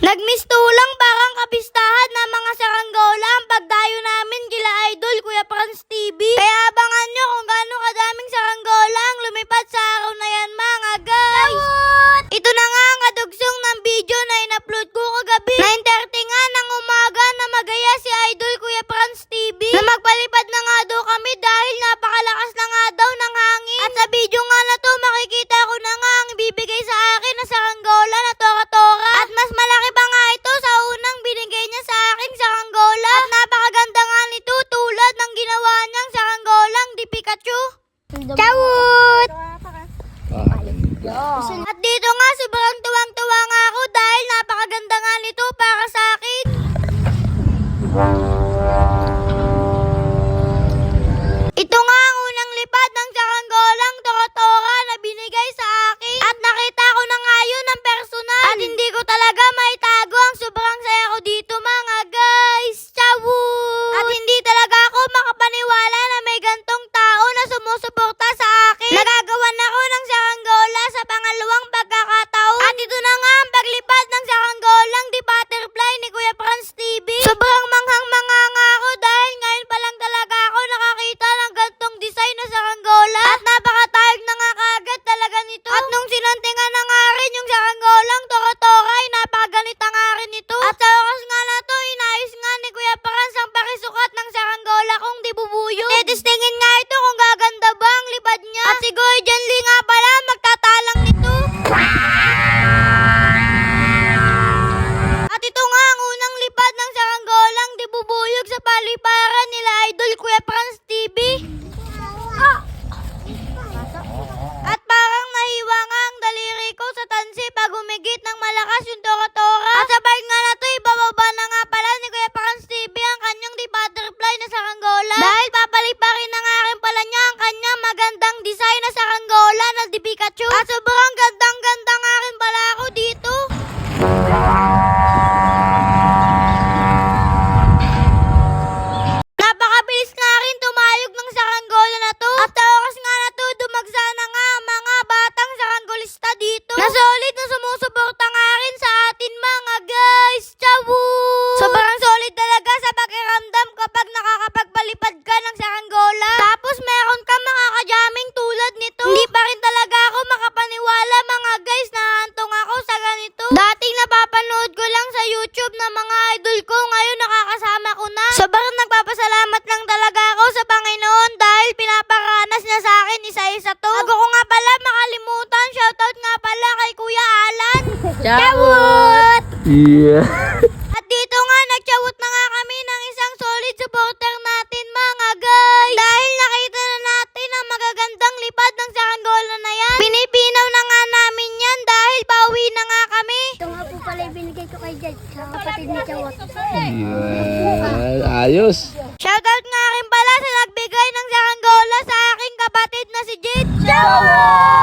Nagmistulang parang kapistahan ng mga saranggola ang pagdayo namin kila Idol Kuya Franz TV. Kaya abangan nyo kung gaano kadaming saranggola ang lumipad sa araw na yan mga guys. Ito na nga ang kadugsong ng video na in-upload ko kagabi. 9:30 nga ng umaga na magaya si Idol Kuya Franz TV na magpalipad na nga daw kami dahil napakalakas na nga daw ng hangin. At sa video nga na to makikita ko na nga ang ibibigay sa akin na saranggola na tora-tora. At mas malaki pa nga ito sa unang binigay niya sa akin saranggola. At napakaganda nga nito tulad ng ginawa niyang saranggolang di Pikachu. Chawut! At dito nga sobrang tuwang-tuwa nga ako dahil napakaganda nga nito para sa akin. Ito nga ang unang lipad ng saranggolang tora-tora na binigay sa akin. At nakita ko na nga yun ng personal. At hindi ko talaga maitago ang sobrang saya ko dito mga guys. Chawut! At hindi talaga ako makapaniwala na may gantong tao na sumusuporta sa akin. Nagagawan ako ng saranggola sa pangalawang pagkakataon. At ito na nga ang paglipad ng saranggolang di butterfly ni Kuya Franz TV. Sobrang manghang-manga nga ako dahil ngayon pa lang talaga ako nakakita ng gantong design na saranggola. At napakatayog na nga kaagad talaga nito. At nung sinuntingan na nga rin yung saranggolang tora-tora ay napakaganita nga rin ito. At sa oras nga na to, inayos nga ni Kuya Franz ang pakisukat ng saranggola kung di bubuyog. Testingin nga ito kung gaganda ba ang lipad niya. At si Goy Jan Lee nga pala magtatalang nito. At ito nga ang unang lipad ng saranggolang di bubuyog sa paliparan nila Idol Kuya Franz TV. At parang nahiwa nga ang daliri ko sa tansi pag humigit ng malakas yung tora-tora. At sa part nga na to, ibababa na nga pala ni Kuya Franz TV ang kanyang di butterfly na saranggola. Dahil papaliparin na nga rin pala niya ang kanyang magandang design na saranggola na di Pikachu. At sobrang gandang-ganda nga rin pala ako dito. Napakabilis nga rin tumayog ng saranggola na to. At sa oras nga na to, dumagsa na nga ang mga batang saranggolista dito. Na solid na sumusuporta nga rin sa atin mga guys. Chawut! Sobrang solid talaga sa pakiramdam kapag nakakapagpalipad ka ng saranggola. Tapos meron ka makakajaming tulad nito. Hindi pa rin talaga ako makapaniwala mga guys na hantong ako sa ganito. Dating napapanood ko lang sa YouTube na mga idol ko, ngayon nakakasama ko na. Sobrang nagpapasalamat lang talaga ako sa Panginoon dahil pinaparanas niya sa akin isa-isa to. Bago ko nga pala makalimutan, shoutout nga pala kay Kuya Alan. Chawut! Yeah. At dito nga, nagchawut na nga kami ng isang solid supporter natin mga guys. Dahil nakita na natin ang magagandang lipad ng saranggola na yan. Pinipinaw na nga namin yan dahil pauwi na nga kami. Ito nga po pala yung binigay ko kay Jed sa kapatid ni Chawat. Yeah. Ayos. Shoutout nga rin pala sa nagbigay ng saranggola sa aking kapatid na si Jade. Chawut!